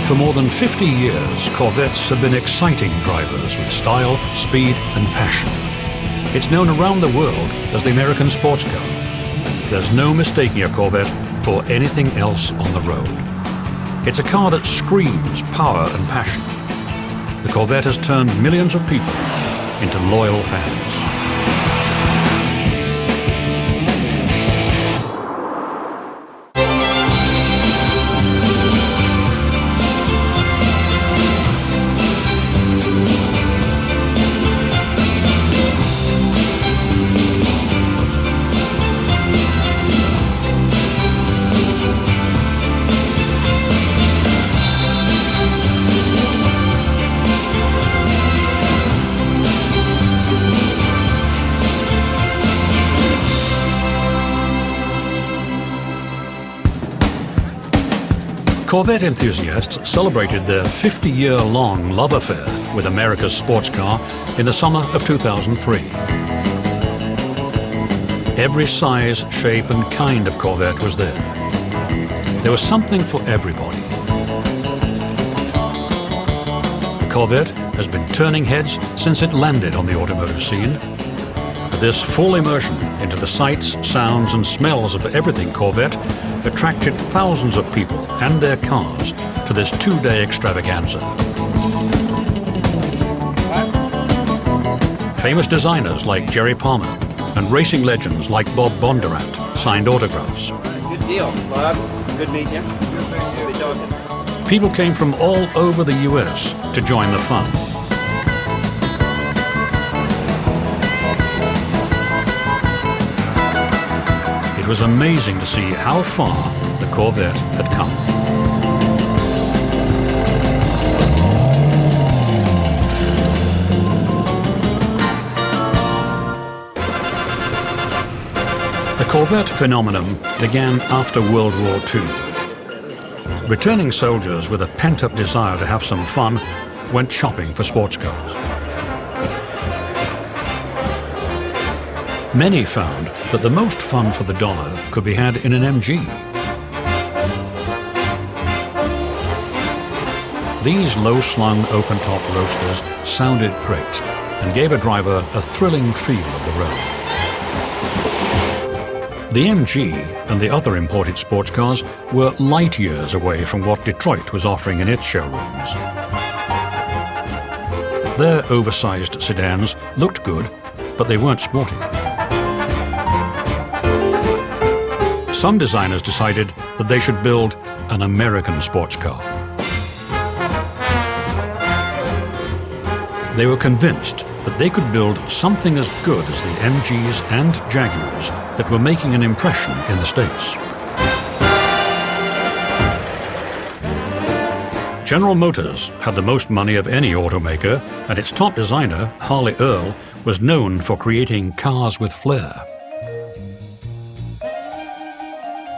For more than 50 years, Corvettes have been exciting drivers with style, speed and passion. It's known around the world as the American sports car. There's no mistaking a Corvette for anything else on the road. It's a car that screams power and passion. The Corvette has turned millions of people into loyal fans. Corvette enthusiasts celebrated their 50-year-long love affair with America's sports car in the summer of 2003. Every size, shape and kind of Corvette was there. There was something for everybody. The Corvette has been turning heads since it landed on the automotive scene. This full immersion into the sights, sounds and smells of everything Corvette attracted thousands of people and their cars to this two-day extravaganza. Famous designers like Jerry Palmer and racing legends like Bob Bondurant signed autographs. Good deal, Bob. Good meeting you. Good talking. People came from all over the US to join the fun. It was amazing to see how far the Corvette had come. The Corvette phenomenon began after World War II. Returning soldiers with a pent-up desire to have some fun went shopping for sports cars. Many found that the most fun for the dollar could be had in an MG. These low-slung open-top roadsters sounded great and gave a driver a thrilling feel of the road. The MG and the other imported sports cars were light years away from what Detroit was offering in its showrooms. Their oversized sedans looked good, but they weren't sporty. Some designers decided that they should build an American sports car. They were convinced that they could build something as good as the MGs and Jaguars that were making an impression in the States. General Motors had the most money of any automaker, and its top designer, Harley Earl, was known for creating cars with flair.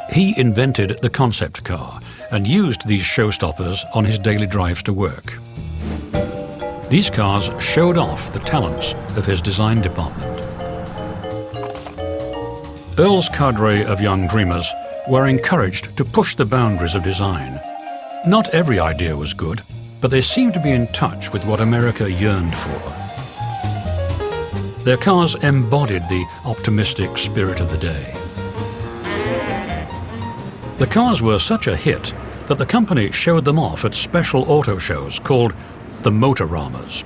He invented the concept car and used these showstoppers on his daily drives to work. These cars showed off the talents of his design department. Earl's cadre of young dreamers were encouraged to push the boundaries of design. Not every idea was good, but they seemed to be in touch with what America yearned for. Their cars embodied the optimistic spirit of the day. The cars were such a hit that the company showed them off at special auto shows called the Motoramas.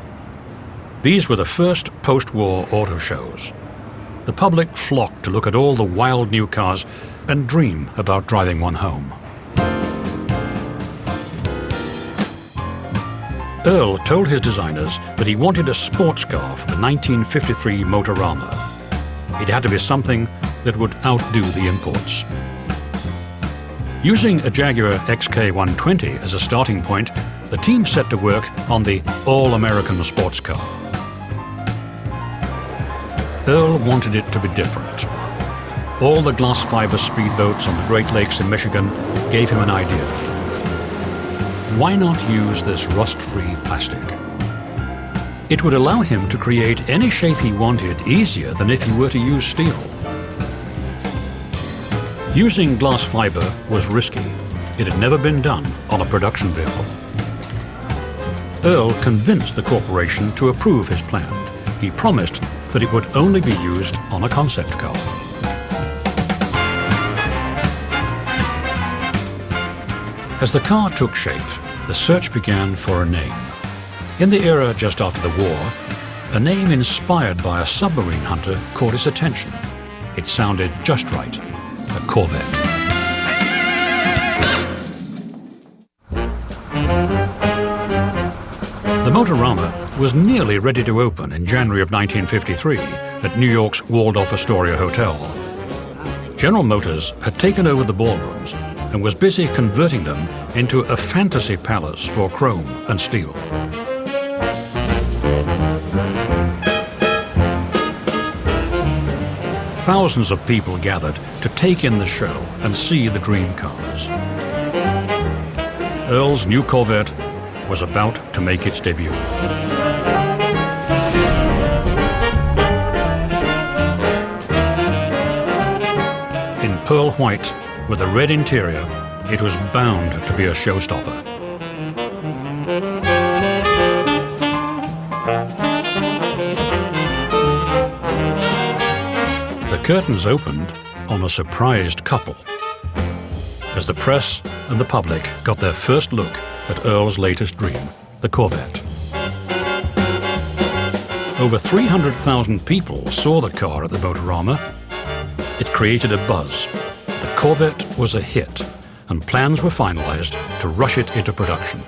These were the first post-war auto shows. The public flocked to look at all the wild new cars and dream about driving one home. Earl told his designers that he wanted a sports car for the 1953 Motorama. It had to be something that would outdo the imports. Using a Jaguar XK120 as a starting point, the team set to work on the all-American sports car. Earl wanted it to be different. All the glass fiber speedboats on the Great Lakes in Michigan gave him an idea. Why not use this rust-free plastic? It would allow him to create any shape he wanted easier than if he were to use steel. Using glass fiber was risky. It had never been done on a production vehicle. Earl convinced the corporation to approve his plan. He promised that it would only be used on a concept car. As the car took shape, the search began for a name. In the era just after the war, a name inspired by a submarine hunter caught his attention. It sounded just right, a Corvette. The Motorama was nearly ready to open in January of 1953 at New York's walled-off Astoria Hotel. General Motors had taken over the ballrooms and was busy converting them into a fantasy palace for chrome and steel. Thousands of people gathered to take in the show and see the dream cars. Earl's new Corvette was about to make its debut. In pearl white with a red interior, it was bound to be a showstopper. The curtains opened on a surprised couple as the press and the public got their first look at Earl's latest dream, the Corvette. Over 300,000 people saw the car at the Motorama. It created a buzz. The Corvette was a hit, and plans were finalized to rush it into production.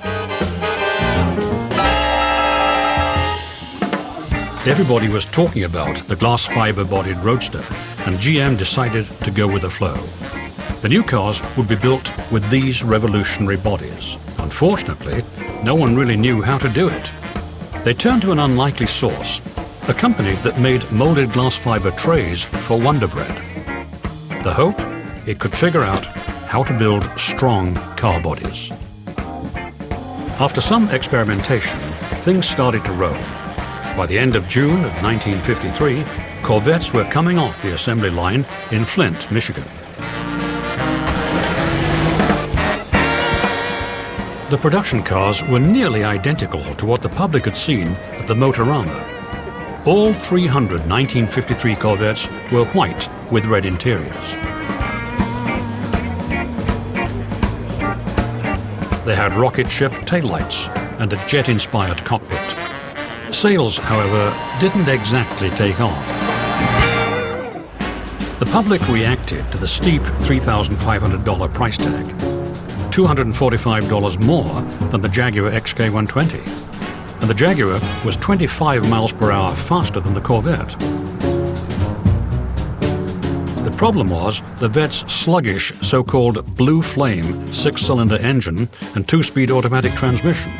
Everybody was talking about the glass fiber-bodied roadster, and GM decided to go with the flow. The new cars would be built with these revolutionary bodies. Unfortunately, no one really knew how to do it. They turned to an unlikely source, a company that made molded glass fiber trays for Wonder Bread. The hope? It could figure out how to build strong car bodies. After some experimentation, things started to roll. By the end of June of 1953, Corvettes were coming off the assembly line in Flint, Michigan. The production cars were nearly identical to what the public had seen at the Motorama. All 300 1953 Corvettes were white with red interiors. They had rocket ship taillights and a jet-inspired cockpit. Sales, however, didn't exactly take off. The public reacted to the steep $3,500 price tag, $245 more than the Jaguar XK120. And the Jaguar was 25 miles per hour faster than the Corvette. The problem was the Vette's sluggish so-called blue flame six-cylinder engine and two-speed automatic transmission.